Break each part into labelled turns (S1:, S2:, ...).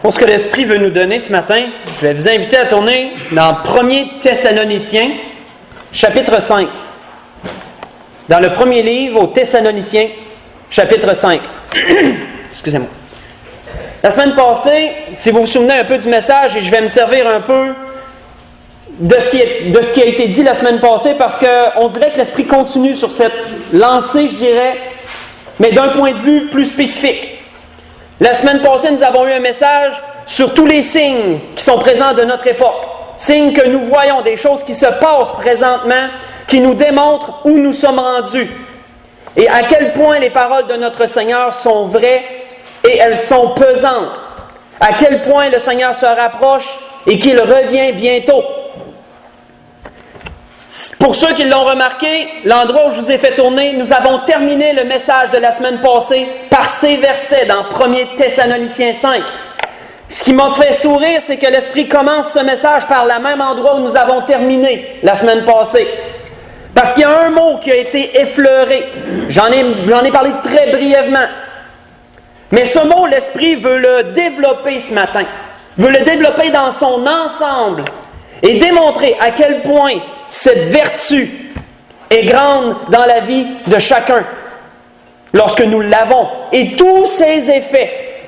S1: Pour ce que l'Esprit veut nous donner ce matin, je vais vous inviter à tourner dans 1er Thessaloniciens, chapitre 5. Dans le premier livre aux Thessaloniciens, chapitre 5. Excusez-moi. La semaine passée, si vous vous souvenez un peu du message, et je vais me servir un peu de ce qui a été dit la semaine passée, parce qu'on dirait que l'Esprit continue sur cette lancée, je dirais, mais d'un point de vue plus spécifique. La semaine passée, nous avons eu un message sur tous les signes qui sont présents de notre époque. Signes que nous voyons, des choses qui se passent présentement, qui nous démontrent où nous sommes rendus. Et à quel point les paroles de notre Seigneur sont vraies et elles sont pesantes. À quel point le Seigneur se rapproche et qu'il revient bientôt. Pour ceux qui l'ont remarqué, l'endroit où je vous ai fait tourner, nous avons terminé le message de la semaine passée par ces versets dans 1er Thessaloniciens 5. Ce qui m'a fait sourire, c'est que l'Esprit commence ce message par le même endroit où nous avons terminé la semaine passée. Parce qu'il y a un mot qui a été effleuré. J'en ai parlé très brièvement. Mais ce mot, l'Esprit veut le développer ce matin. Veut le développer dans son ensemble et démontrer à quel point cette vertu est grande dans la vie de chacun lorsque nous l'avons et tous ses effets.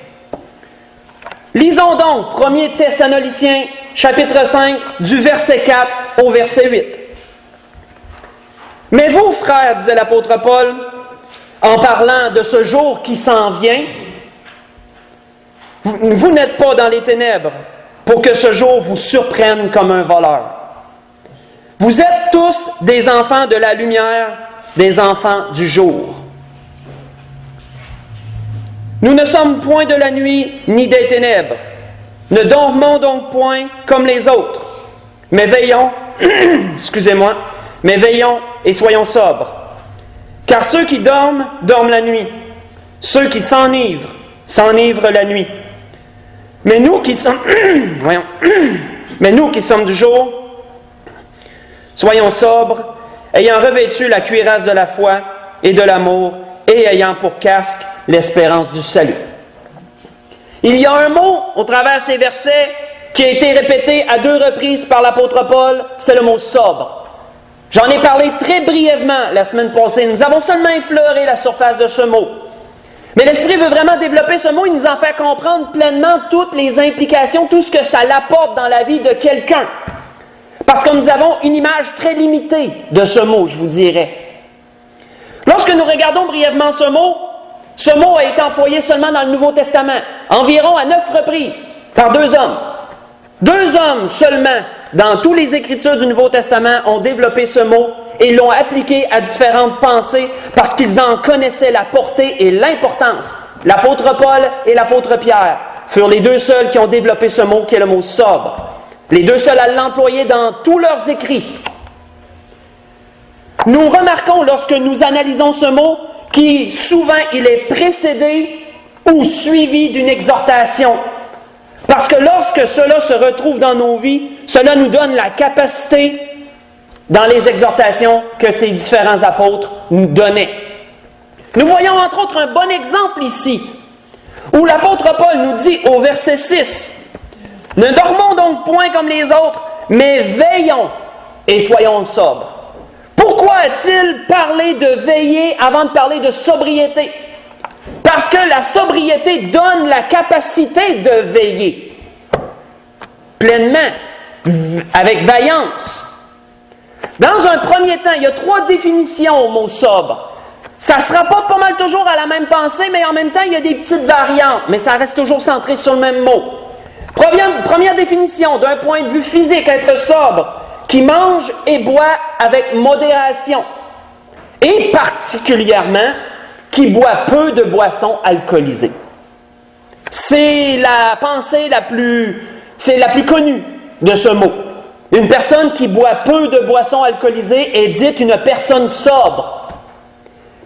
S1: Lisons donc 1er Thessaloniciens chapitre 5 du verset 4 au verset 8. « Mais vous, frères, disait l'apôtre Paul, en parlant de ce jour qui s'en vient, vous n'êtes pas dans les ténèbres pour que ce jour vous surprenne comme un voleur. Vous êtes tous des enfants de la lumière, des enfants du jour. Nous ne sommes point de la nuit ni des ténèbres. Ne dormons donc point comme les autres, mais veillons, mais veillons et soyons sobres. Car ceux qui dorment, dorment la nuit. Ceux qui s'enivrent, s'enivrent la nuit. Mais nous qui sommes du jour, soyons sobres, ayant revêtu la cuirasse de la foi et de l'amour, et ayant pour casque l'espérance du salut. » Il y a un mot au travers de ces versets qui a été répété à 2 reprises par l'apôtre Paul, c'est le mot « sobre ». J'en ai parlé très brièvement la semaine passée. Nous avons seulement effleuré la surface de ce mot. Mais l'Esprit veut vraiment développer ce mot et nous en faire comprendre pleinement toutes les implications, tout ce que ça l'apporte dans la vie de quelqu'un. Parce que nous avons une image très limitée de ce mot, je vous dirais. Lorsque nous regardons brièvement ce mot a été employé seulement dans le Nouveau Testament, environ à 9 reprises, par 2 hommes. 2 hommes seulement, dans toutes les Écritures du Nouveau Testament, ont développé ce mot et l'ont appliqué à différentes pensées parce qu'ils en connaissaient la portée et l'importance. L'apôtre Paul et l'apôtre Pierre furent les 2 seuls qui ont développé ce mot qui est le mot « sobre ». Les 2 seuls à l'employer dans tous leurs écrits. Nous remarquons lorsque nous analysons ce mot qui souvent il est précédé ou suivi d'une exhortation. Parce que lorsque cela se retrouve dans nos vies, cela nous donne la capacité dans les exhortations que ces différents apôtres nous donnaient. Nous voyons entre autres un bon exemple ici, où l'apôtre Paul nous dit au verset 6, « Ne dormons donc point comme les autres, mais veillons et soyons sobres. » Pourquoi a-t-il parlé de veiller avant de parler de sobriété? Parce que la sobriété donne la capacité de veiller pleinement, avec vaillance. Dans un premier temps, il y a 3 définitions au mot sobre. Ça ne sera pas mal toujours à la même pensée, mais en même temps, il y a des petites variantes, mais ça reste toujours centré sur le même mot. Première définition, d'un point de vue physique, être sobre, qui mange et boit avec modération, et particulièrement qui boit peu de boissons alcoolisées. C'est la pensée la plus connue de ce mot. Une personne qui boit peu de boissons alcoolisées est dite une personne sobre.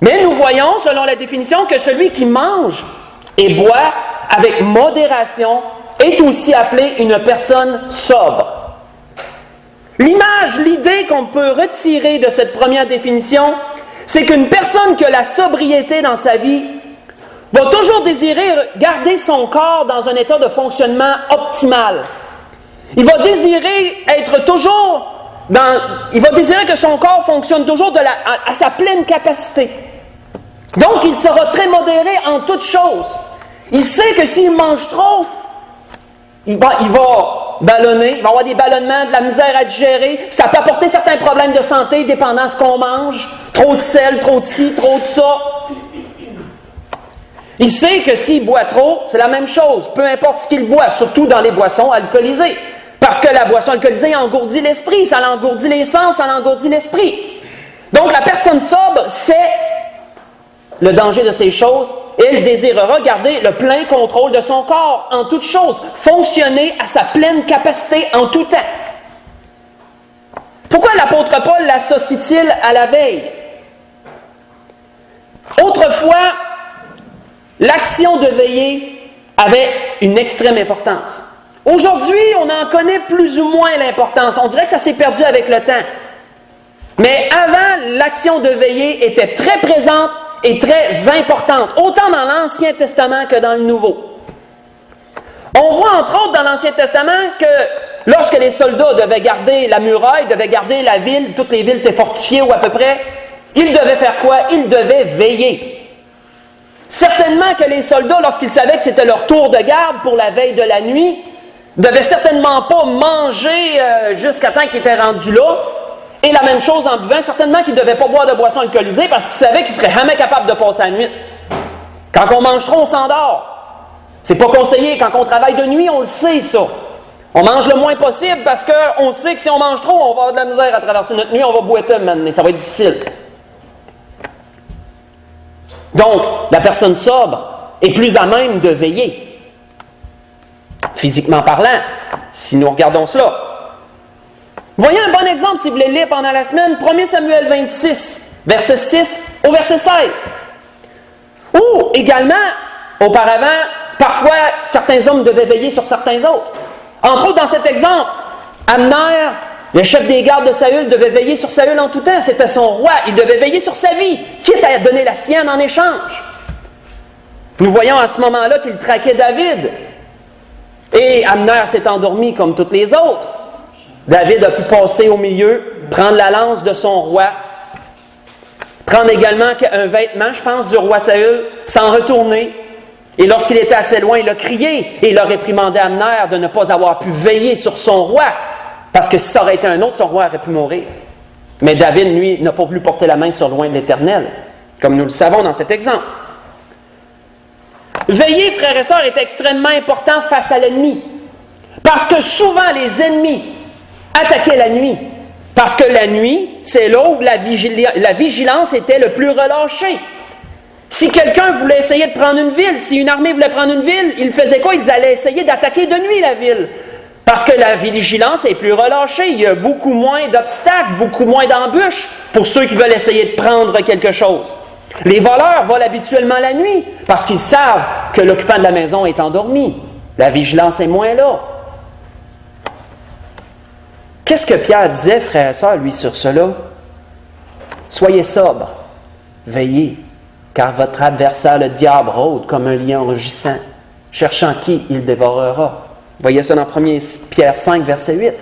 S1: Mais nous voyons, selon la définition, que celui qui mange et boit avec modération est aussi appelé une personne sobre. L'idée qu'on peut retirer de cette première définition, c'est qu'une personne qui a la sobriété dans sa vie va toujours désirer garder son corps dans un état de fonctionnement optimal. Il va désirer être toujours il va désirer que son corps fonctionne toujours à sa pleine capacité. Donc, il sera très modéré en toutes choses. Il sait que s'il mange trop, il va ballonner, il va avoir des ballonnements, de la misère à digérer. Ça peut apporter certains problèmes de santé dépendant de ce qu'on mange. Trop de sel, trop de ci, trop de ça. Il sait que s'il boit trop, c'est la même chose. Peu importe ce qu'il boit, surtout dans les boissons alcoolisées. Parce que la boisson alcoolisée engourdit l'esprit, ça engourdit les sens, ça engourdit l'esprit. Donc la personne sobre sait le danger de ces choses et elle désirera garder le plein contrôle de son corps en toutes choses, fonctionner à sa pleine capacité en tout temps. Pourquoi l'apôtre Paul l'associe-t-il à la veille? Autrefois, l'action de veiller avait une extrême importance. Aujourd'hui, on en connaît plus ou moins l'importance. On dirait que ça s'est perdu avec le temps. Mais avant, l'action de veiller était très présente et très importante, autant dans l'Ancien Testament que dans le Nouveau. On voit entre autres dans l'Ancien Testament que lorsque les soldats devaient garder la muraille, devaient garder la ville, toutes les villes étaient fortifiées ou à peu près, ils devaient faire quoi? Ils devaient veiller. Certainement que les soldats, lorsqu'ils savaient que c'était leur tour de garde pour la veille de la nuit, ne devaient certainement pas manger jusqu'à temps qu'ils étaient rendus là. Et la même chose en buvant, certainement qu'ils ne devaient pas boire de boissons alcoolisées parce qu'ils savaient qu'ils ne seraient jamais capables de passer la nuit. Quand on mange trop, on s'endort. C'est pas conseillé. Quand on travaille de nuit, on le sait, ça. On mange le moins possible parce qu'on sait que si on mange trop, on va avoir de la misère à traverser notre nuit, on va boiter maintenant, ça va être difficile. Donc, la personne sobre est plus à même de veiller. Physiquement parlant, si nous regardons cela. Voyez un bon exemple, si vous voulez lire pendant la semaine, 1 Samuel 26, verset 6 au verset 16. Ou également, auparavant, parfois, certains hommes devaient veiller sur certains autres. Entre autres, dans cet exemple, Abner, le chef des gardes de Saül, devait veiller sur Saül en tout temps. C'était son roi. Il devait veiller sur sa vie, quitte à donner la sienne en échange. Nous voyons à ce moment-là qu'il traquait David. Et Abner s'est endormi comme toutes les autres. David a pu passer au milieu, prendre la lance de son roi, prendre également un vêtement, je pense, du roi Saül, s'en retourner. Et lorsqu'il était assez loin, il a crié et il a réprimandé Abner de ne pas avoir pu veiller sur son roi, parce que si ça aurait été un autre, son roi aurait pu mourir. Mais David, lui, n'a pas voulu porter la main sur le loin de l'Éternel, comme nous le savons dans cet exemple. Veiller, frères et sœurs, est extrêmement important face à l'ennemi. Parce que souvent, les ennemis attaquaient la nuit. Parce que la nuit, c'est là où la vigilance était le plus relâchée. Si quelqu'un voulait essayer de prendre une ville, si une armée voulait prendre une ville, ils faisaient quoi? Ils allaient essayer d'attaquer de nuit la ville. Parce que la vigilance est plus relâchée. Il y a beaucoup moins d'obstacles, beaucoup moins d'embûches pour ceux qui veulent essayer de prendre quelque chose. Les voleurs volent habituellement la nuit parce qu'ils savent que l'occupant de la maison est endormi. La vigilance est moins là. Qu'est-ce que Pierre disait, frères et sœurs, lui, sur cela? Soyez sobres, veillez, car votre adversaire, le diable, rôde comme un lion rugissant, cherchant qui il dévorera. Voyez ça dans 1 Pierre 5, verset 8.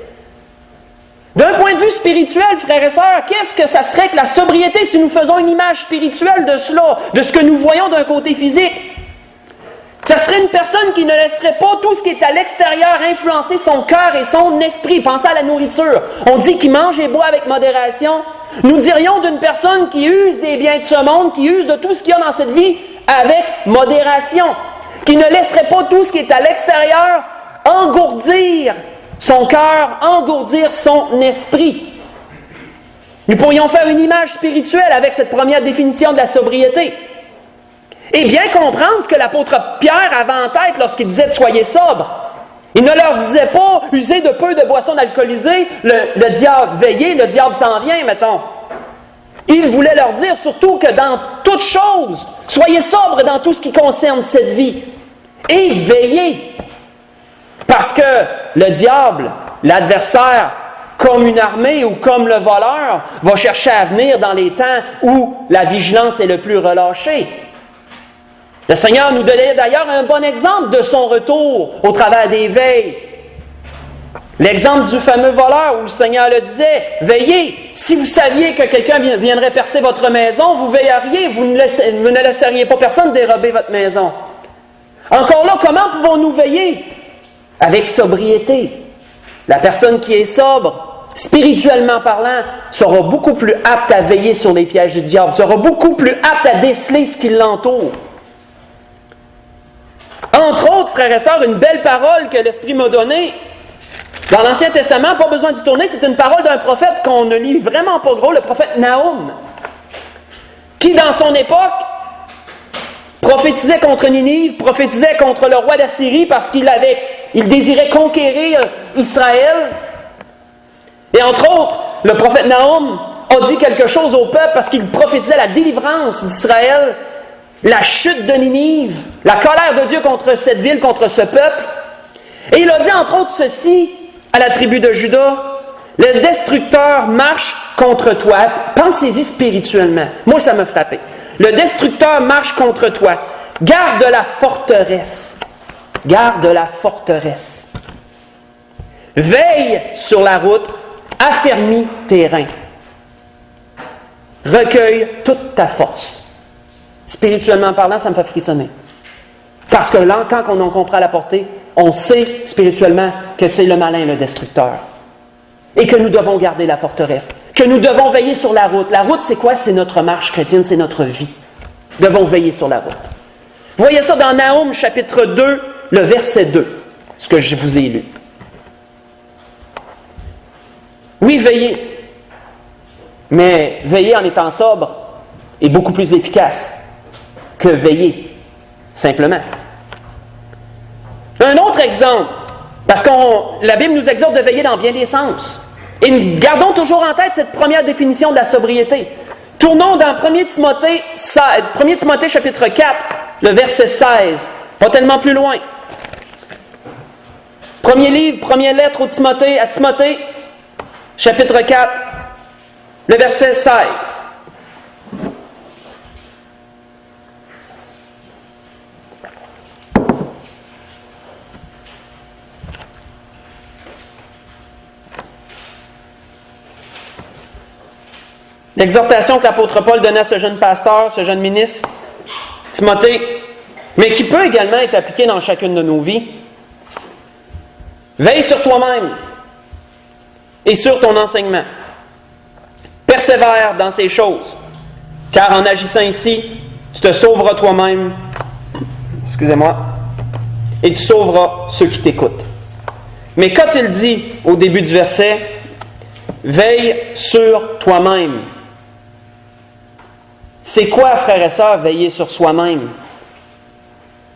S1: D'un point de vue spirituel, frères et sœurs, qu'est-ce que ça serait que la sobriété si nous faisons une image spirituelle de cela, de ce que nous voyons d'un côté physique? Ça serait une personne qui ne laisserait pas tout ce qui est à l'extérieur influencer son cœur et son esprit. Pensez à la nourriture. On dit qu'il mange et boit avec modération. Nous dirions d'une personne qui use des biens de ce monde, qui use de tout ce qu'il y a dans cette vie avec modération, qui ne laisserait pas tout ce qui est à l'extérieur engourdir son cœur, engourdir son esprit. Nous pourrions faire une image spirituelle avec cette première définition de la sobriété. Et bien comprendre ce que l'apôtre Pierre avait en tête lorsqu'il disait « soyez sobres ». Il ne leur disait pas « usez de peu de boissons alcoolisées, le diable, veillez, le diable s'en vient, mettons ». Il voulait leur dire surtout que dans toute chose, soyez sobres dans tout ce qui concerne cette vie. Et veillez. Parce que le diable, l'adversaire, comme une armée ou comme le voleur, va chercher à venir dans les temps où la vigilance est le plus relâchée. Le Seigneur nous donnait d'ailleurs un bon exemple de son retour au travers des veilles. L'exemple du fameux voleur où le Seigneur le disait, « Veillez, si vous saviez que quelqu'un viendrait percer votre maison, vous veilleriez, vous ne laisseriez pas personne dérober votre maison. » Encore là, comment pouvons-nous veiller? Avec sobriété. La personne qui est sobre, spirituellement parlant, sera beaucoup plus apte à veiller sur les pièges du diable, sera beaucoup plus apte à déceler ce qui l'entoure. Entre autres, frères et sœurs, une belle parole que l'Esprit m'a donnée, dans l'Ancien Testament, pas besoin d'y tourner, c'est une parole d'un prophète qu'on ne lit vraiment pas gros, le prophète Nahum, qui dans son époque prophétisait contre Ninive, prophétisait contre le roi d'Assyrie parce qu'il désirait conquérir Israël. Et entre autres, le prophète Nahum a dit quelque chose au peuple parce qu'il prophétisait la délivrance d'Israël, la chute de Ninive, la colère de Dieu contre cette ville, contre ce peuple. Et il a dit entre autres ceci à la tribu de Juda, « Le destructeur marche contre toi. » Pensez-y spirituellement. Moi, ça m'a frappé. « Le destructeur marche contre toi. Garde la forteresse. Garde la forteresse. Veille sur la route. Affermis tes reins. Recueille toute ta force. » Spirituellement parlant, ça me fait frissonner. Parce que là, quand on en comprend la portée, on sait spirituellement que c'est le malin, le destructeur. Et que nous devons garder la forteresse. Que nous devons veiller sur la route. La route, c'est quoi? C'est notre marche chrétienne, c'est notre vie. Nous devons veiller sur la route. Vous voyez ça dans Nahum, chapitre 2, le verset 2, ce que je vous ai lu. Oui, veiller. Mais veiller en étant sobre est beaucoup plus efficace que veiller simplement. Un autre exemple, parce que la Bible nous exhorte de veiller dans bien des sens. Et gardons toujours en tête cette première définition de la sobriété. Tournons dans 1 Timothée chapitre 4, le verset 16. Pas tellement plus loin. Premier livre, première lettre à Timothée, chapitre 4, le verset 16. L'exhortation que l'apôtre Paul donnait à ce jeune pasteur, ce jeune ministre, Timothée, mais qui peut également être appliquée dans chacune de nos vies. Veille sur toi-même et sur ton enseignement. Persévère dans ces choses, car en agissant ici, tu te sauveras toi-même, et tu sauveras ceux qui t'écoutent. Mais quand il dit au début du verset, veille sur toi-même. C'est quoi, frères et sœurs, veiller sur soi-même?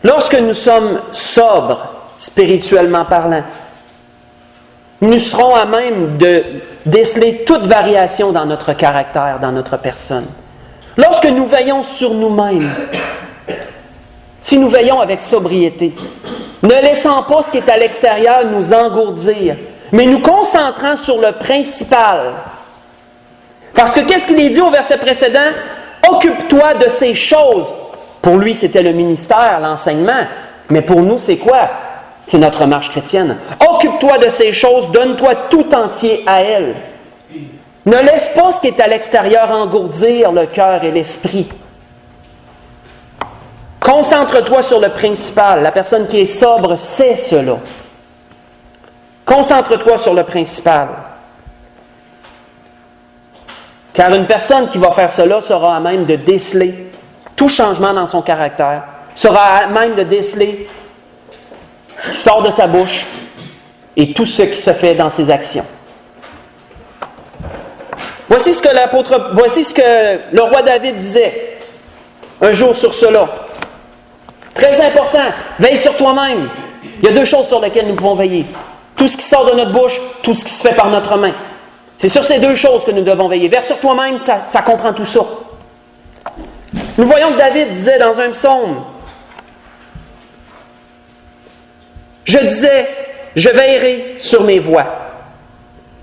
S1: Lorsque nous sommes sobres, spirituellement parlant, nous serons à même de déceler toute variation dans notre caractère, dans notre personne. Lorsque nous veillons sur nous-mêmes, si nous veillons avec sobriété, ne laissant pas ce qui est à l'extérieur nous engourdir, mais nous concentrant sur le principal. Parce que qu'est-ce qu'il est dit au verset précédent? Occupe-toi de ces choses. Pour lui, c'était le ministère, l'enseignement. Mais pour nous, c'est quoi? C'est notre marche chrétienne. Occupe-toi de ces choses, donne-toi tout entier à elles. Ne laisse pas ce qui est à l'extérieur engourdir le cœur et l'esprit. Concentre-toi sur le principal. La personne qui est sobre sait cela. Concentre-toi sur le principal. Car une personne qui va faire cela sera à même de déceler tout changement dans son caractère, sera à même de déceler ce qui sort de sa bouche et tout ce qui se fait dans ses actions. Voici ce que le roi David disait un jour sur cela. Très important, veille sur toi-même. Il y a deux choses sur lesquelles nous pouvons veiller. Tout ce qui sort de notre bouche, tout ce qui se fait par notre main. C'est sur ces deux choses que nous devons veiller. Veille sur toi-même, ça comprend tout ça. Nous voyons que David disait dans un psaume, « Je disais, je veillerai sur mes voies,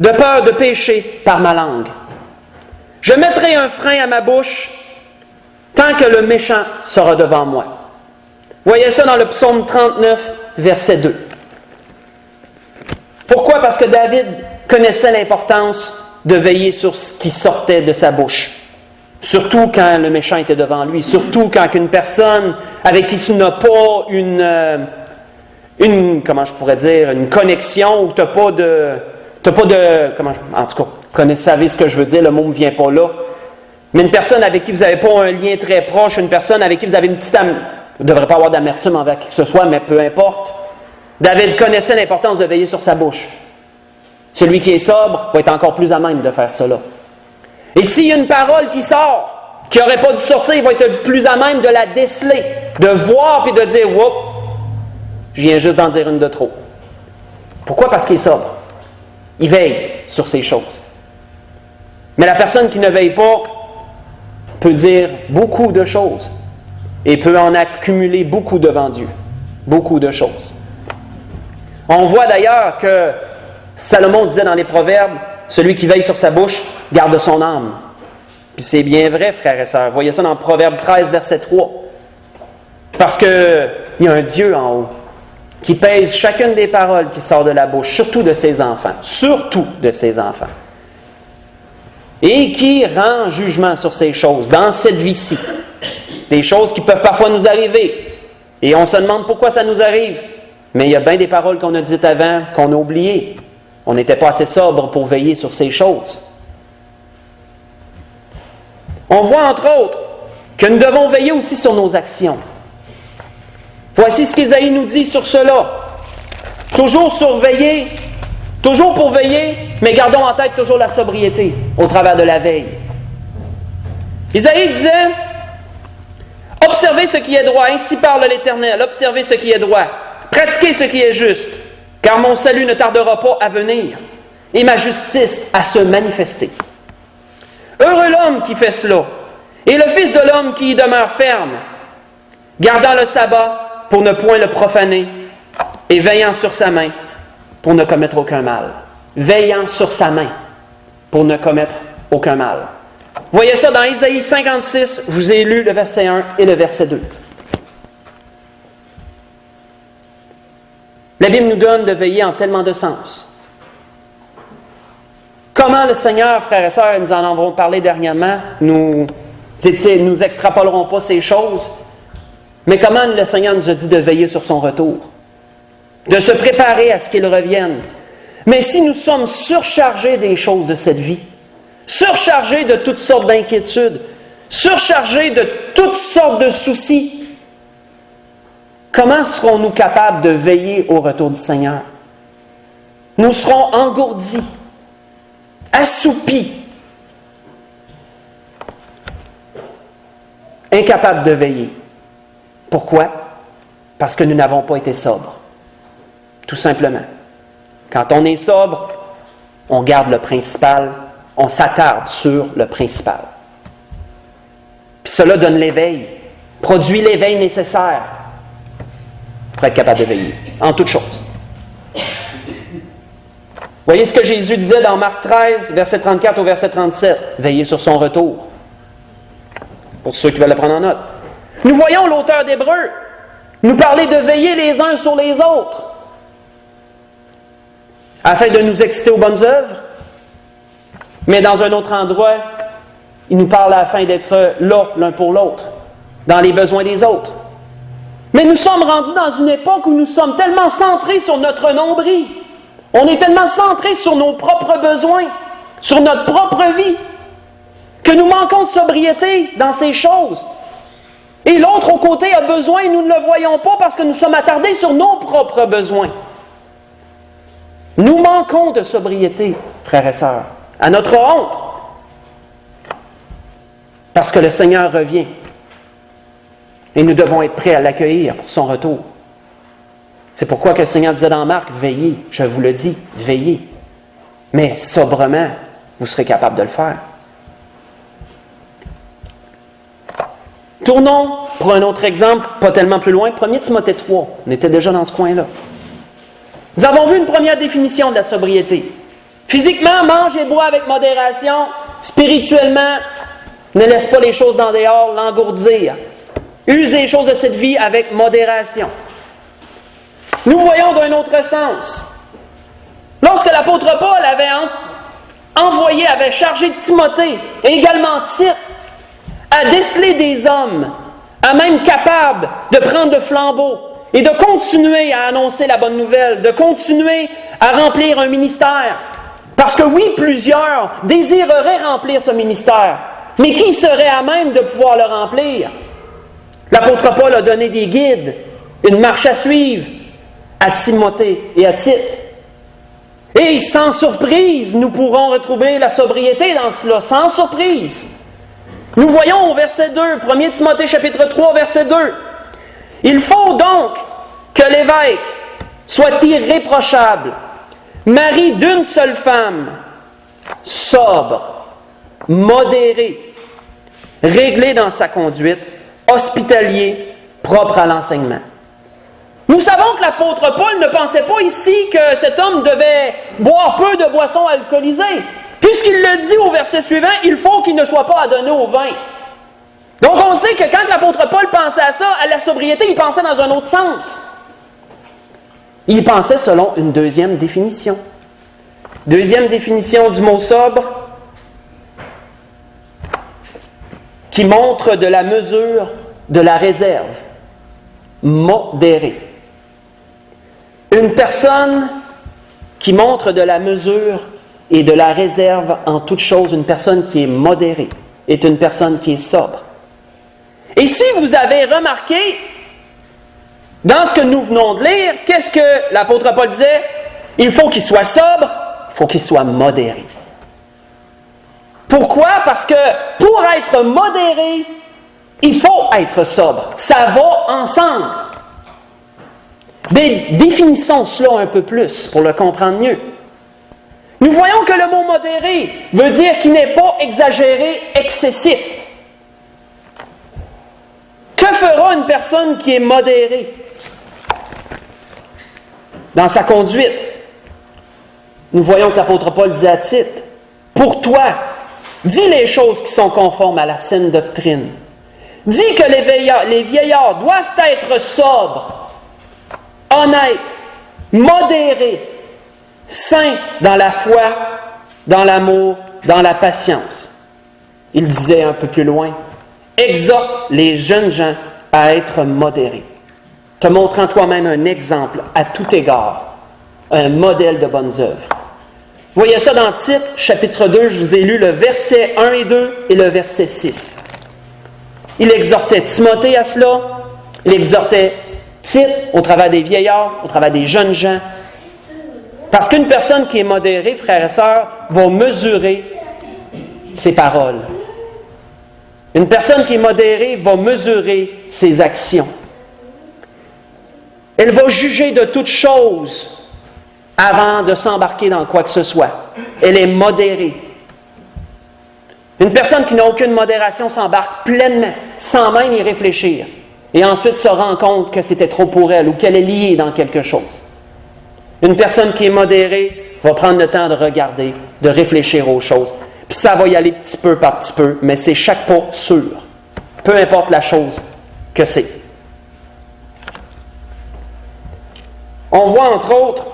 S1: de peur de pécher par ma langue. Je mettrai un frein à ma bouche tant que le méchant sera devant moi. » Voyez ça dans le psaume 39, verset 2. Pourquoi? Parce que David connaissait l'importance de veiller sur ce qui sortait de sa bouche. Surtout quand le méchant était devant lui. Surtout quand une personne avec qui tu n'as pas une connexion, ou tu n'as pas de... en tout cas, vous savez ce que je veux dire, le mot ne me vient pas là. Mais une personne avec qui vous n'avez pas un lien très proche, une personne avec qui vous avez une petite... Vous ne devrez pas avoir d'amertume envers qui que ce soit, mais peu importe. David connaissait l'importance de veiller sur sa bouche. Celui qui est sobre va être encore plus à même de faire cela. Et s'il y a une parole qui sort, qui n'aurait pas dû sortir, il va être plus à même de la déceler, de voir puis de dire « Whoop, je viens juste d'en dire une de trop. » Pourquoi? Parce qu'il est sobre. Il veille sur ces choses. Mais la personne qui ne veille pas peut dire beaucoup de choses et peut en accumuler beaucoup devant Dieu. Beaucoup de choses. On voit d'ailleurs que Salomon disait dans les Proverbes, celui qui veille sur sa bouche garde son âme. Puis c'est bien vrai, frères et sœurs. Voyez ça dans Proverbe 13, verset 3. Parce qu'il y a un Dieu en haut qui pèse chacune des paroles qui sortent de la bouche, surtout de ses enfants. Surtout de ses enfants. Et qui rend jugement sur ces choses, dans cette vie-ci. Des choses qui peuvent parfois nous arriver. Et on se demande pourquoi ça nous arrive. Mais il y a bien des paroles qu'on a dites avant, qu'on a oubliées. On n'était pas assez sobre pour veiller sur ces choses. On voit entre autres que nous devons veiller aussi sur nos actions. Voici ce qu'Ésaïe nous dit sur cela. Toujours surveiller, toujours pour veiller, mais gardons en tête toujours la sobriété au travers de la veille. Ésaïe disait, « Observez ce qui est droit, ainsi parle l'Éternel, observez ce qui est droit, pratiquez ce qui est juste, car mon salut ne tardera pas à venir, et ma justice à se manifester. Heureux l'homme qui fait cela, et le Fils de l'homme qui y demeure ferme, gardant le sabbat pour ne point le profaner, et veillant sur sa main pour ne commettre aucun mal. » Veillant sur sa main pour ne commettre aucun mal. Voyez ça dans Ésaïe 56, je vous ai lu le verset 1 et le verset 2. La Bible nous donne de veiller en tellement de sens. Comment le Seigneur, frères et sœurs, nous en avons parlé dernièrement, nous extrapolerons pas ces choses, mais comment le Seigneur nous a dit de veiller sur son retour, de se préparer à ce qu'il revienne. Mais si nous sommes surchargés des choses de cette vie, surchargés de toutes sortes d'inquiétudes, surchargés de toutes sortes de soucis, comment serons-nous capables de veiller au retour du Seigneur? Nous serons engourdis, assoupis, incapables de veiller. Pourquoi? Parce que nous n'avons pas été sobres. Tout simplement. Quand on est sobre, on garde le principal, on s'attarde sur le principal. Puis cela donne l'éveil, produit l'éveil nécessaire pour être capable de veiller, en toutes choses. Voyez ce que Jésus disait dans Marc 13, verset 34 au verset 37. Veillez sur son retour. Pour ceux qui veulent le prendre en note. Nous voyons l'auteur d'Hébreux nous parler de veiller les uns sur les autres, afin de nous exciter aux bonnes œuvres. Mais dans un autre endroit, il nous parle afin d'être là l'un pour l'autre, dans les besoins des autres. Mais nous sommes rendus dans une époque où nous sommes tellement centrés sur notre nombril. On est tellement centrés sur nos propres besoins, sur notre propre vie, que nous manquons de sobriété dans ces choses. Et l'autre, au côté, a besoin et nous ne le voyons pas parce que nous sommes attardés sur nos propres besoins. Nous manquons de sobriété, frères et sœurs, à notre honte, parce que le Seigneur revient. Et nous devons être prêts à l'accueillir pour son retour. C'est pourquoi que le Seigneur disait dans Marc, veillez, je vous le dis, veillez. Mais sobrement, vous serez capable de le faire. Tournons pour un autre exemple, pas tellement plus loin, 1 Timothée 3. On était déjà dans ce coin-là. Nous avons vu une première définition de la sobriété. Physiquement, mange et bois avec modération. Spirituellement, ne laisse pas les choses dans dehors l'engourdir. Use des choses de cette vie avec modération. Nous voyons d'un autre sens. Lorsque l'apôtre Paul avait chargé Timothée, et également Tite, à déceler des hommes, à même capables de prendre le flambeau et de continuer à annoncer la bonne nouvelle, de continuer à remplir un ministère. Parce que oui, plusieurs désireraient remplir ce ministère, mais qui serait à même de pouvoir le remplir? L'apôtre Paul a donné des guides, une marche à suivre à Timothée et à Tite. Et sans surprise, nous pourrons retrouver la sobriété dans cela, sans surprise. Nous voyons au verset 2, 1 Timothée chapitre 3, verset 2. Il faut donc que l'évêque soit irréprochable, mari d'une seule femme, sobre, modéré, réglé dans sa conduite, hospitalier, propre à l'enseignement. Nous savons que l'apôtre Paul ne pensait pas ici que cet homme devait boire peu de boissons alcoolisées. Puisqu'il le dit au verset suivant, il faut qu'il ne soit pas adonné au vin. Donc on sait que quand l'apôtre Paul pensait à ça, à la sobriété, il pensait dans un autre sens. Il pensait selon une deuxième définition. Deuxième définition du mot sobre, qui montre de la mesure, de la réserve. Modéré. Une personne qui montre de la mesure et de la réserve en toute chose, une personne qui est modérée, est une personne qui est sobre. Et si vous avez remarqué, dans ce que nous venons de lire, qu'est-ce que l'apôtre Paul disait? Il faut qu'il soit sobre, il faut qu'il soit modéré. Pourquoi? Parce que pour être modéré, il faut être sobre. Ça va ensemble. Mais définissons cela un peu plus pour le comprendre mieux. Nous voyons que le mot modéré veut dire qu'il n'est pas exagéré, excessif. Que fera une personne qui est modérée dans sa conduite? Nous voyons que l'apôtre Paul dit à Tite, « Pour toi, dis les choses qui sont conformes à la saine doctrine. Dis que les vieillards doivent être sobres, honnêtes, modérés, saints dans la foi, dans l'amour, dans la patience. » Il disait un peu plus loin, « Exhorte les jeunes gens à être modérés, te montrant toi-même un exemple à tout égard, un modèle de bonnes œuvres. » Vous voyez ça dans Tite, chapitre 2, je vous ai lu le verset 1 et 2 et le verset 6. Il exhortait Timothée à cela, il exhortait Tite au travers des vieillards, au travers des jeunes gens. Parce qu'une personne qui est modérée, frères et sœurs, va mesurer ses paroles. Une personne qui est modérée va mesurer ses actions. Elle va juger de toute chose avant de s'embarquer dans quoi que ce soit. Elle est modérée. Une personne qui n'a aucune modération s'embarque pleinement, sans même y réfléchir, et ensuite se rend compte que c'était trop pour elle ou qu'elle est liée dans quelque chose. Une personne qui est modérée va prendre le temps de regarder, de réfléchir aux choses. Puis ça va y aller petit peu par petit peu, mais c'est chaque pas sûr. Peu importe la chose que c'est. On voit entre autres,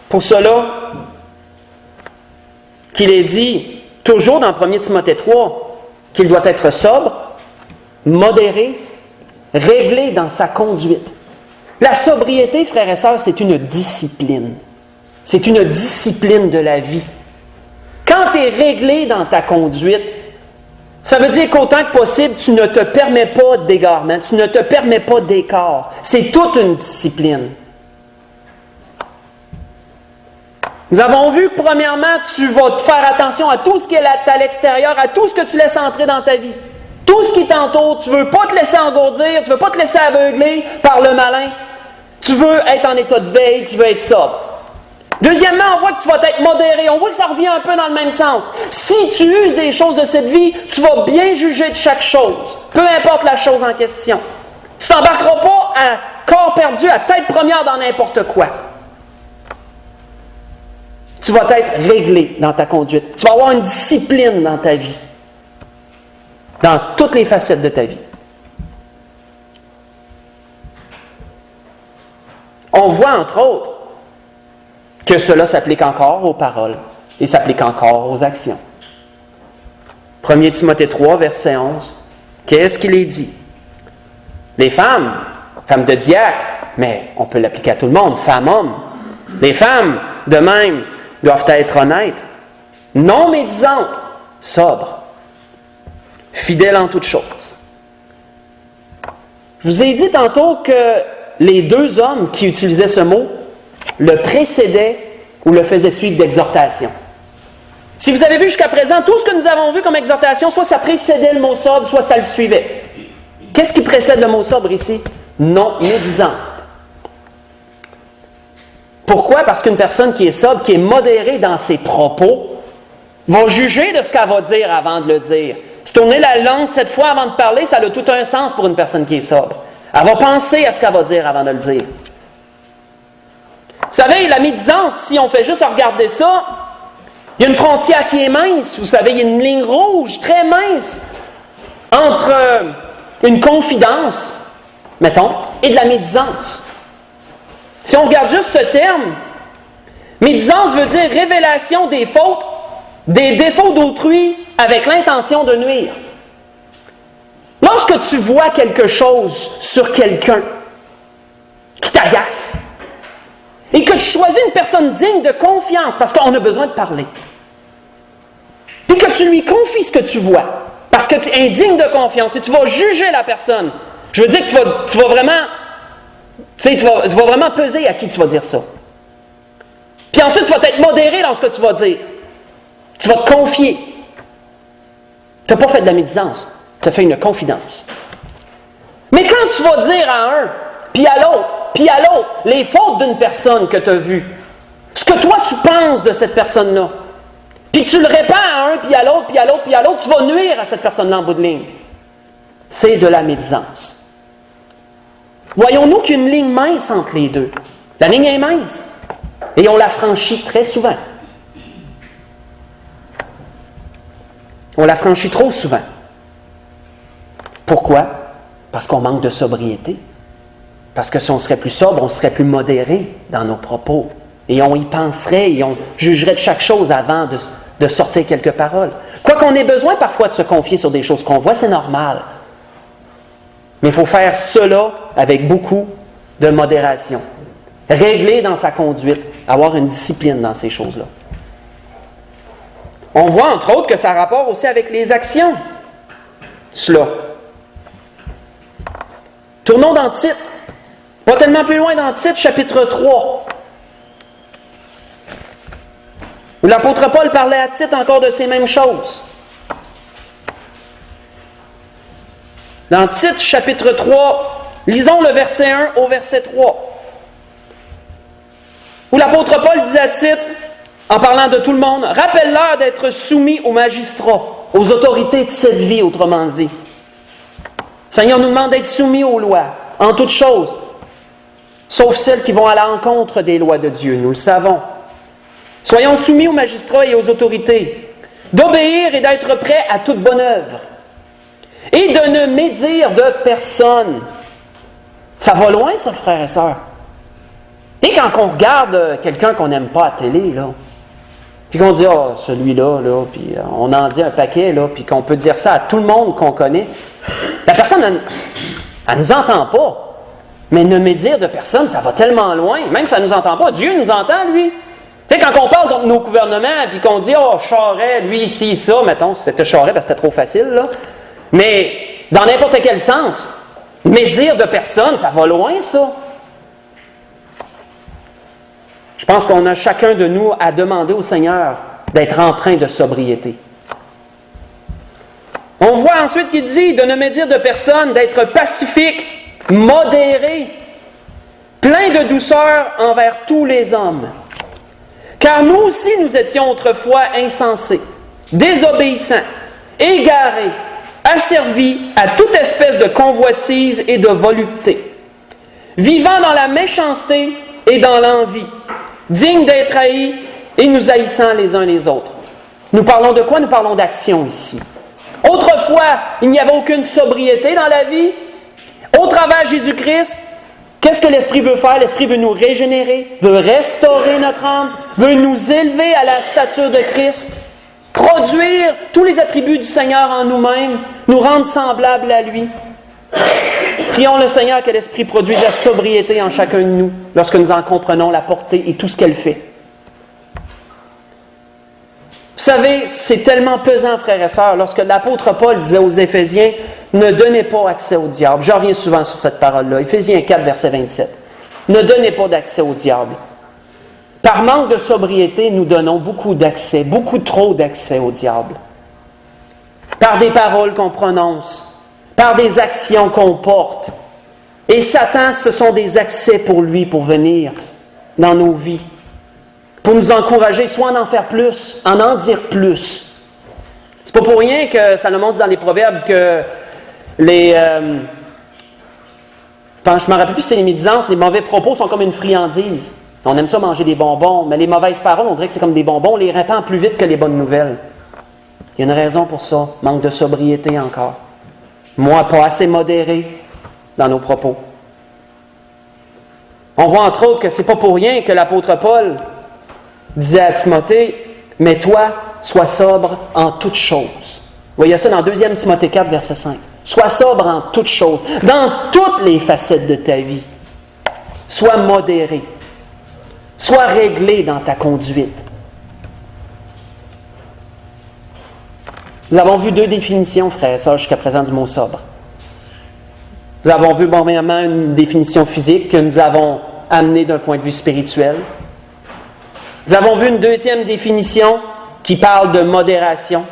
S1: pour cela, qu'il est dit, toujours dans 1 Timothée 3, qu'il doit être sobre, modéré, réglé dans sa conduite. La sobriété, frères et sœurs, c'est une discipline. C'est une discipline de la vie. Quand tu es réglé dans ta conduite, ça veut dire qu'autant que possible, tu ne te permets pas d'égarement, tu ne te permets pas d'écart. C'est toute une discipline. Nous avons vu que, premièrement, tu vas te faire attention à tout ce qui est à l'extérieur, à tout ce que tu laisses entrer dans ta vie. Tout ce qui t'entoure, tu ne veux pas te laisser engourdir, tu ne veux pas te laisser aveugler par le malin. Tu veux être en état de veille, tu veux être sobre. Deuxièmement, on voit que tu vas être modéré. On voit que ça revient un peu dans le même sens. Si tu uses des choses de cette vie, tu vas bien juger de chaque chose, peu importe la chose en question. Tu ne t'embarqueras pas à corps perdu, à tête première dans n'importe quoi. Tu vas être réglé dans ta conduite. Tu vas avoir une discipline dans ta vie, dans toutes les facettes de ta vie. On voit, entre autres, que cela s'applique encore aux paroles et s'applique encore aux actions. 1 Timothée 3, verset 11. Qu'est-ce qu'il est dit? Les femmes de diacre, mais on peut l'appliquer à tout le monde, femmes, hommes. Les femmes, de même, doivent être honnêtes, non médisantes, sobres, fidèles en toutes choses. Je vous ai dit tantôt que les deux hommes qui utilisaient ce mot le précédaient ou le faisaient suivre d'exhortation. Si vous avez vu jusqu'à présent, tout ce que nous avons vu comme exhortation, soit ça précédait le mot sobre, soit ça le suivait. Qu'est-ce qui précède le mot sobre ici? Non médisante. Pourquoi? Parce qu'une personne qui est sobre, qui est modérée dans ses propos, va juger de ce qu'elle va dire avant de le dire. Se tourner la langue 7 fois avant de parler, ça a tout un sens pour une personne qui est sobre. Elle va penser à ce qu'elle va dire avant de le dire. Vous savez, la médisance, si on fait juste regarder ça, il y a une frontière qui est mince. Vous savez, il y a une ligne rouge très mince entre une confidence, mettons, et de la médisance. Si on regarde juste ce terme, médisance veut dire révélation des fautes, des défauts d'autrui avec l'intention de nuire. Lorsque tu vois quelque chose sur quelqu'un qui t'agace, et que tu choisis une personne digne de confiance, parce qu'on a besoin de parler, puis que tu lui confies ce que tu vois, parce que tu es indigne de confiance, et tu vas juger la personne, je veux dire que tu vas vraiment, tu vas vraiment peser à qui tu vas dire ça. Puis ensuite, tu vas être modéré dans ce que tu vas dire. Tu vas te confier. Tu n'as pas fait de la médisance, tu as fait une confidence. Mais quand tu vas dire à un, puis à l'autre, les fautes d'une personne que tu as vue, ce que toi tu penses de cette personne-là, puis tu le répands à un, puis à l'autre, puis à l'autre, puis à l'autre, tu vas nuire à cette personne-là en bout de ligne. C'est de la médisance. Voyons-nous qu'il y a une ligne mince entre les deux. La ligne est mince. Et on la franchit très souvent. On la franchit trop souvent. Pourquoi? Parce qu'on manque de sobriété. Parce que si on serait plus sobre, on serait plus modéré dans nos propos. Et on y penserait et on jugerait de chaque chose avant de sortir quelques paroles. Quoi qu'on ait besoin parfois de se confier sur des choses qu'on voit, c'est normal. Mais il faut faire cela avec beaucoup de modération. Régler dans sa conduite, avoir une discipline dans ces choses-là. On voit entre autres que ça a rapport aussi avec les actions. Cela. Tournons dans Tite. Pas tellement plus loin dans Tite, chapitre 3. Où l'apôtre Paul parlait à Tite encore de ces mêmes choses. Dans Tite, chapitre 3, lisons le verset 1 au verset 3. Où l'apôtre Paul disait à Tite, en parlant de tout le monde, « Rappelle-leur d'être soumis aux magistrats, aux autorités de cette vie, autrement dit. » Le Seigneur nous demande d'être soumis aux lois, en toutes choses, sauf celles qui vont à l'encontre des lois de Dieu, nous le savons. Soyons soumis aux magistrats et aux autorités, d'obéir et d'être prêts à toute bonne œuvre, et de ne médire de personne. Ça va loin, ça, frères et sœurs. Et quand on regarde quelqu'un qu'on n'aime pas à la télé, là, puis qu'on dit « Ah, celui-là, là, puis on en dit un paquet, là, puis qu'on peut dire ça à tout le monde qu'on connaît, la personne, elle ne nous entend pas. Mais ne médire de personne, ça va tellement loin. Même si ça ne nous entend pas, Dieu nous entend, lui. Tu sais, quand on parle contre nos gouvernements, puis qu'on dit « Oh, Charest, lui, ici, ça », mettons, c'était Charest parce que c'était trop facile, là. Mais dans n'importe quel sens, médire de personne, ça va loin, ça. Je pense qu'on a chacun de nous à demander au Seigneur d'être empreint de sobriété. On voit ensuite qu'il dit de ne médire de personne, d'être pacifique, modéré, plein de douceur envers tous les hommes. Car nous aussi nous étions autrefois insensés, désobéissants, égarés, asservis à toute espèce de convoitise et de volupté, vivant dans la méchanceté et dans l'envie, dignes d'être haïs et nous haïssant les uns les autres. Nous parlons de quoi? Nous parlons d'action ici. Autrefois, il n'y avait aucune sobriété dans la vie. Au travers de Jésus-Christ, Qu'est-ce que l'Esprit veut faire? L'Esprit veut nous régénérer, veut restaurer notre âme, veut nous élever à la stature de Christ, produire tous les attributs du Seigneur en nous-mêmes, nous rendre semblables à lui. Prions le Seigneur que l'Esprit produise la sobriété en chacun de nous lorsque nous en comprenons la portée et tout ce qu'elle fait. Vous savez, c'est tellement pesant, frères et sœurs, lorsque l'apôtre Paul disait aux Éphésiens « Ne donnez pas accès au diable ». Je reviens souvent sur cette parole-là. Éphésiens 4, verset 27. Ne donnez pas d'accès au diable. Par manque de sobriété, nous donnons beaucoup d'accès, beaucoup trop d'accès au diable. Par des paroles qu'on prononce, par des actions qu'on porte. Et Satan, ce sont des accès pour lui, pour venir dans nos vies. Pour nous encourager, soit en faire plus, en dire plus. C'est pas pour rien que Salomon dit dans les Proverbes que je me rappelle plus si c'est les médisances, les mauvais propos sont comme une friandise. On aime ça manger des bonbons, mais les mauvaises paroles, on dirait que c'est comme des bonbons, on les répand plus vite que les bonnes nouvelles. Il y a une raison pour ça, manque de sobriété encore. Moi, pas assez modéré dans nos propos. On voit entre autres que c'est pas pour rien que l'apôtre Paul disait à Timothée, « Mais toi, sois sobre en toutes choses. » Vous voyez ça dans 2 Timothée 4, verset 5. « Sois sobre en toutes choses, dans toutes les facettes de ta vie. Sois modéré. Sois réglé dans ta conduite. » Nous avons vu 2 définitions, frères et sœurs, jusqu'à présent du mot « sobre ». Nous avons vu, premièrement, une définition physique que nous avons amenée d'un point de vue spirituel. Nous avons vu une 2e définition qui parle de modération.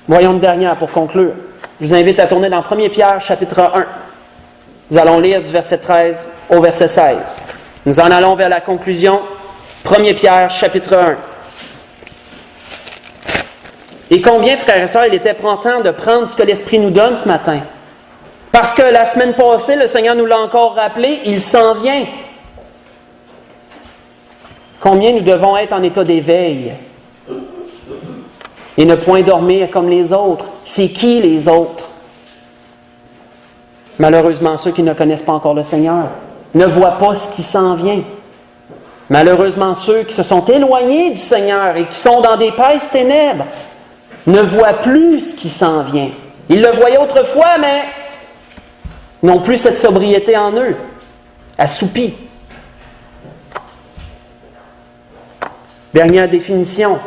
S1: Voyons une dernière pour conclure. Je vous invite à tourner dans 1 Pierre, chapitre 1. Nous allons lire du verset 13 au verset 16. Nous en allons vers la conclusion. 1 Pierre, chapitre 1. Et combien, frères et sœurs, il était important de prendre ce que l'Esprit nous donne ce matin. Parce que la semaine passée, le Seigneur nous l'a encore rappelé, il s'en vient. Combien nous devons être en état d'éveil et ne point dormir comme les autres. C'est qui les autres? Malheureusement, ceux qui ne connaissent pas encore le Seigneur ne voient pas ce qui s'en vient. Malheureusement, ceux qui se sont éloignés du Seigneur et qui sont dans d'épaisses ténèbres ne voient plus ce qui s'en vient. Ils le voyaient autrefois, mais n'ont plus cette sobriété en eux, assoupie. Dernière définition.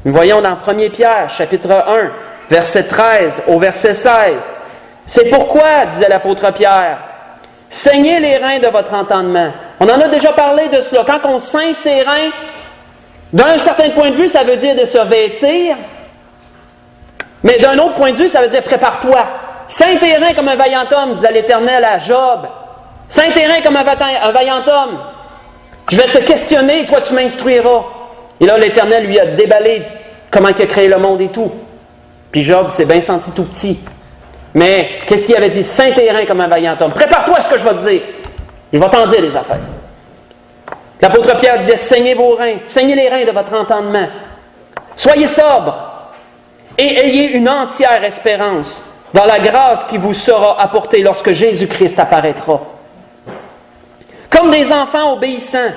S1: Nous voyons dans 1 Pierre, chapitre 1, verset 13 au verset 16. C'est pourquoi, disait l'apôtre Pierre, saignez les reins de votre entendement. On en a déjà parlé de cela. Quand on saigne ses reins, d'un certain point de vue, ça veut dire de se vêtir. Mais d'un autre point de vue, ça veut dire prépare-toi. Saigne tes reins comme un vaillant homme, disait l'Éternel à Job. Saigne tes reins comme un vaillant homme. Je vais te questionner et toi tu m'instruiras. Et là, l'Éternel lui a déballé comment il a créé le monde et tout. Puis Job s'est bien senti tout petit. Mais qu'est-ce qu'il avait dit? Saigne tes reins comme un vaillant homme. Prépare-toi à ce que je vais te dire. Je vais t'en dire des affaires. L'apôtre Pierre disait, saignez vos reins, saignez les reins de votre entendement. Soyez sobres et ayez une entière espérance dans la grâce qui vous sera apportée lorsque Jésus-Christ apparaîtra. Comme des enfants obéissants,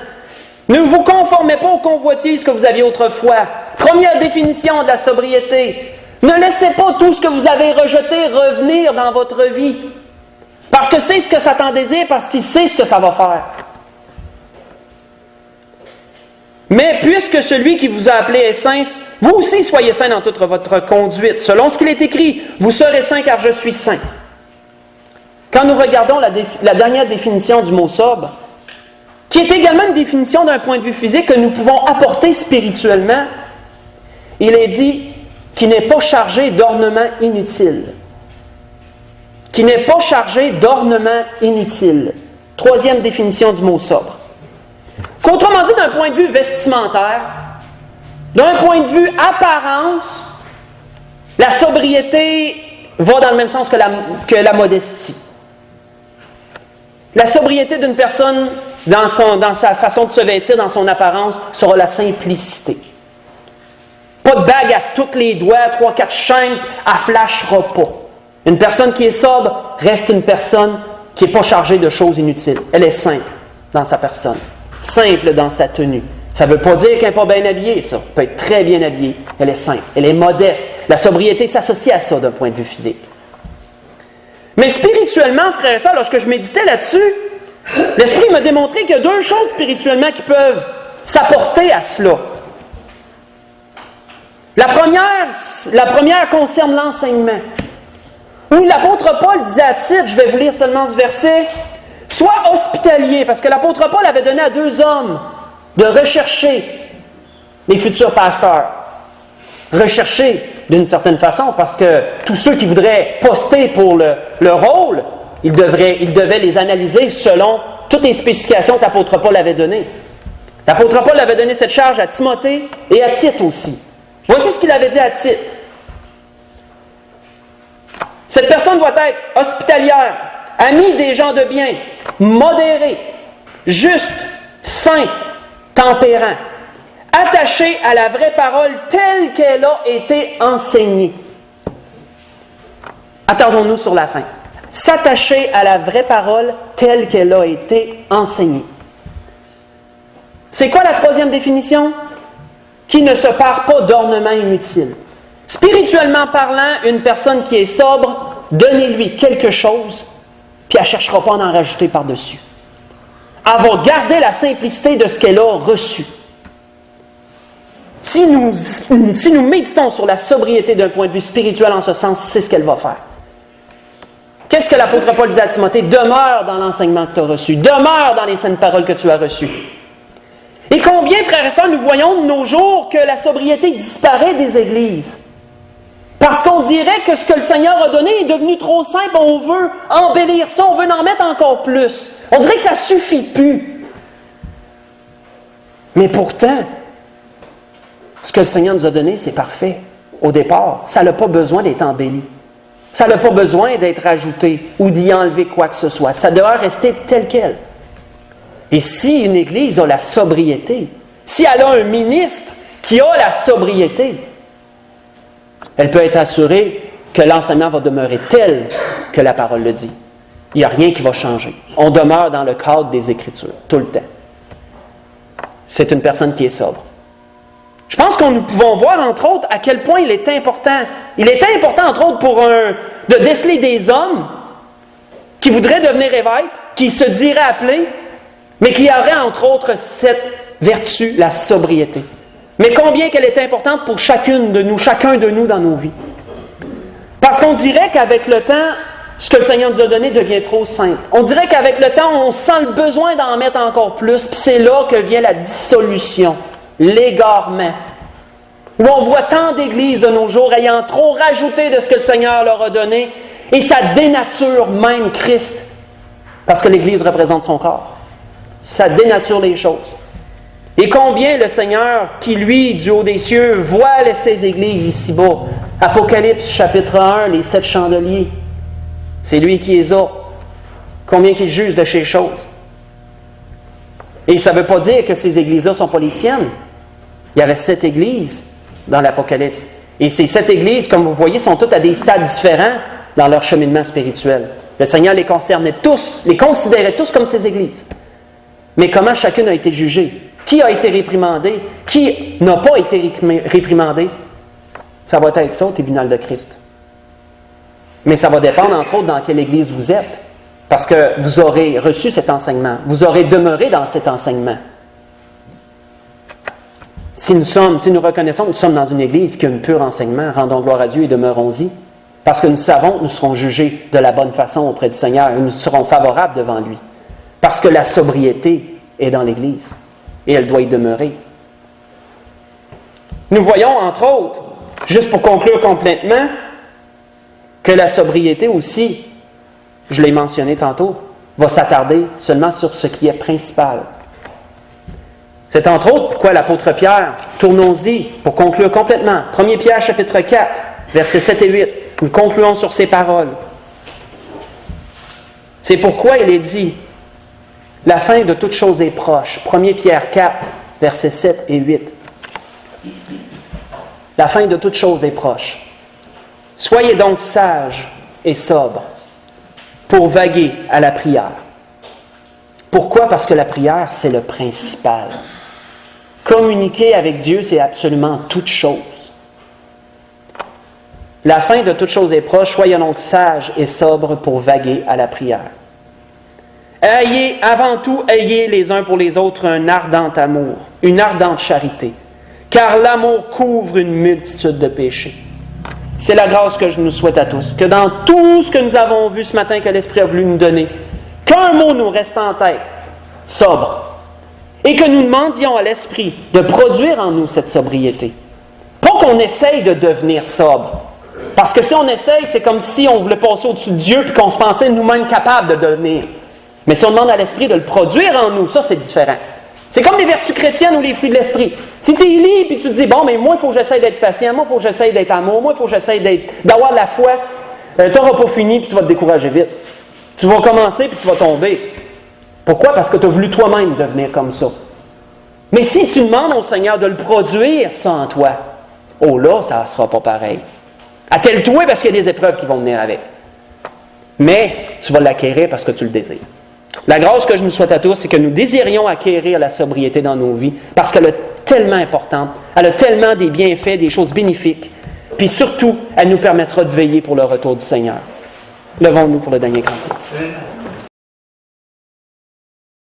S1: ne vous conformez pas aux convoitises que vous aviez autrefois. Première définition de la sobriété. Ne laissez pas tout ce que vous avez rejeté revenir dans votre vie. Parce que c'est ce que Satan désire, parce qu'il sait ce que ça va faire. Mais puisque celui qui vous a appelé est saint, vous aussi soyez saints dans toute votre conduite. Selon ce qu'il est écrit, vous serez saints car je suis saint. Quand nous regardons la dernière définition du mot sobre, qui est également une définition d'un point de vue physique que nous pouvons apporter spirituellement, il est dit qui n'est pas chargé d'ornements inutiles. Qui n'est pas chargé d'ornements inutiles. 3e définition du mot sobre. Qu'autrement dit, d'un point de vue vestimentaire, d'un point de vue apparence, la sobriété va dans le même sens que la modestie. La sobriété d'une personne, dans sa façon de se vêtir, dans son apparence, sera la simplicité. Pas de bague à tous les doigts, 3-4 chaînes, elle ne flashera pas. Une personne qui est sobre reste une personne qui n'est pas chargée de choses inutiles. Elle est simple dans sa personne, simple dans sa tenue. Ça ne veut pas dire qu'elle n'est pas bien habillée, ça. Elle peut être très bien habillée. Elle est simple, elle est modeste. La sobriété s'associe à ça d'un point de vue physique. Mais spirituellement, frères et sœurs, lorsque je méditais là-dessus, l'Esprit m'a démontré qu'il y a deux choses spirituellement qui peuvent s'apporter à cela. La première concerne l'enseignement. Où l'apôtre Paul disait à Tite, je vais vous lire seulement ce verset, « Sois hospitalier », parce que l'apôtre Paul avait donné à 2 hommes de rechercher les futurs pasteurs. Rechercher d'une certaine façon, parce que tous ceux qui voudraient poster pour le rôle, ils devaient les analyser selon toutes les spécifications que l'apôtre Paul avait données. L'apôtre Paul avait donné cette charge à Timothée et à Tite aussi. Voici ce qu'il avait dit à Tite. Cette personne doit être hospitalière, amie des gens de bien, modérée, juste, saint, tempérant, attaché à la vraie parole telle qu'elle a été enseignée. Attardons-nous sur la fin. S'attacher à la vraie parole telle qu'elle a été enseignée. C'est quoi la troisième définition? Qui ne se pare pas d'ornements inutiles. Spirituellement parlant, une personne qui est sobre, donnez-lui quelque chose, puis elle ne cherchera pas à en rajouter par-dessus. Elle va garder la simplicité de ce qu'elle a reçu. Si nous méditons sur la sobriété d'un point de vue spirituel en ce sens, c'est ce qu'elle va faire. Qu'est-ce que l'apôtre Paul disait à Timothée? Demeure dans l'enseignement que tu as reçu. Demeure dans les saintes paroles que tu as reçues. Et combien, frères et sœurs, nous voyons de nos jours que la sobriété disparaît des églises? Parce qu'on dirait que ce que le Seigneur a donné est devenu trop simple, on veut embellir ça, on veut en mettre encore plus. On dirait que ça ne suffit plus. Mais pourtant, ce que le Seigneur nous a donné, c'est parfait. Au départ, ça n'a pas besoin d'être embelli. Ça n'a pas besoin d'être ajouté ou d'y enlever quoi que ce soit. Ça doit rester tel quel. Et si une Église a la sobriété, si elle a un ministre qui a la sobriété, elle peut être assurée que l'enseignement va demeurer tel que la parole le dit. Il n'y a rien qui va changer. On demeure dans le cadre des Écritures, tout le temps. C'est une personne qui est sobre. Je pense que nous pouvons voir, entre autres, à quel point il est important. Il est important, entre autres, de déceler des hommes qui voudraient devenir évêques, qui se diraient appelés, mais qui auraient, entre autres, cette vertu, la sobriété. Mais combien qu'elle est importante pour chacun de nous dans nos vies. Parce qu'on dirait qu'avec le temps, ce que le Seigneur nous a donné devient trop simple. On dirait qu'avec le temps, on sent le besoin d'en mettre encore plus, puis c'est là que vient la dissolution, l'égarement. Où on voit tant d'églises de nos jours ayant trop rajouté de ce que le Seigneur leur a donné, et ça dénature même Christ, parce que l'Église représente son corps. Ça dénature les choses. Et combien le Seigneur, qui lui, du haut des cieux, voit ces églises ici-bas. Apocalypse, chapitre 1, les 7 chandeliers. C'est lui qui les a. Combien qu'il juge de ces choses. Et ça ne veut pas dire que ces églises-là ne sont pas les siennes. Il y avait 7 églises dans l'Apocalypse. Et ces 7 églises, comme vous voyez, sont toutes à des stades différents dans leur cheminement spirituel. Le Seigneur les concernait tous, les considérait tous comme ces églises. Mais comment chacune a été jugée? Qui a été réprimandé? Qui n'a pas été réprimandé? Ça va être ça au tribunal de Christ. Mais ça va dépendre, entre autres, dans quelle église vous êtes. Parce que vous aurez reçu cet enseignement. Vous aurez demeuré dans cet enseignement. Si nous reconnaissons que nous sommes dans une église qui a un pur enseignement, rendons gloire à Dieu et demeurons-y. Parce que nous savons que nous serons jugés de la bonne façon auprès du Seigneur et nous serons favorables devant lui. Parce que la sobriété est dans l'Église et elle doit y demeurer. Nous voyons, entre autres, juste pour conclure complètement, que la sobriété aussi, je l'ai mentionné tantôt, va s'attarder seulement sur ce qui est principal. C'est entre autres pourquoi l'apôtre Pierre, tournons-y pour conclure complètement, 1 Pierre chapitre 4, versets 7 et 8, nous concluons sur ces paroles. C'est pourquoi il est dit, la fin de toute chose est proche. 1 Pierre 4, versets 7 et 8. La fin de toute chose est proche. Soyez donc sages et sobre pour vaguer à la prière. Pourquoi? Parce que la prière, c'est le principal. Communiquer avec Dieu, c'est absolument toute chose. La fin de toute chose est proche, soyez donc sages et sobres pour vaguer à la prière. Avant tout, ayez les uns pour les autres un ardent amour, une ardente charité, car l'amour couvre une multitude de péchés. C'est la grâce que je nous souhaite à tous, que dans tout ce que nous avons vu ce matin que l'Esprit a voulu nous donner, qu'un mot nous reste en tête, sobre, et que nous demandions à l'Esprit de produire en nous cette sobriété. Pas qu'on essaye de devenir sobre, parce que si on essaye, c'est comme si on voulait passer au-dessus de Dieu et qu'on se pensait nous-mêmes capables de devenir. Mais si on demande à l'Esprit de le produire en nous, ça c'est différent. C'est comme les vertus chrétiennes ou les fruits de l'Esprit. Si tu es libre et tu te dis, bon, mais moi, il faut que j'essaye d'être patient, moi, il faut que j'essaye d'être amour, moi, il faut que j'essaye d'avoir la foi, tu n'auras pas fini puis tu vas te décourager vite. Tu vas commencer puis tu vas tomber. Pourquoi? Parce que tu as voulu toi-même devenir comme ça. Mais si tu demandes au Seigneur de le produire, ça en toi, oh là, ça ne sera pas pareil. Attelle-toi parce qu'il y a des épreuves qui vont venir avec. Mais tu vas l'acquérir parce que tu le désires. La grâce que je nous souhaite à tous, c'est que nous désirions acquérir la sobriété dans nos vies parce qu'elle est tellement importante, elle a tellement des bienfaits, des choses bénéfiques, puis surtout, elle nous permettra de veiller pour le retour du Seigneur. Levons-nous pour le dernier cantique.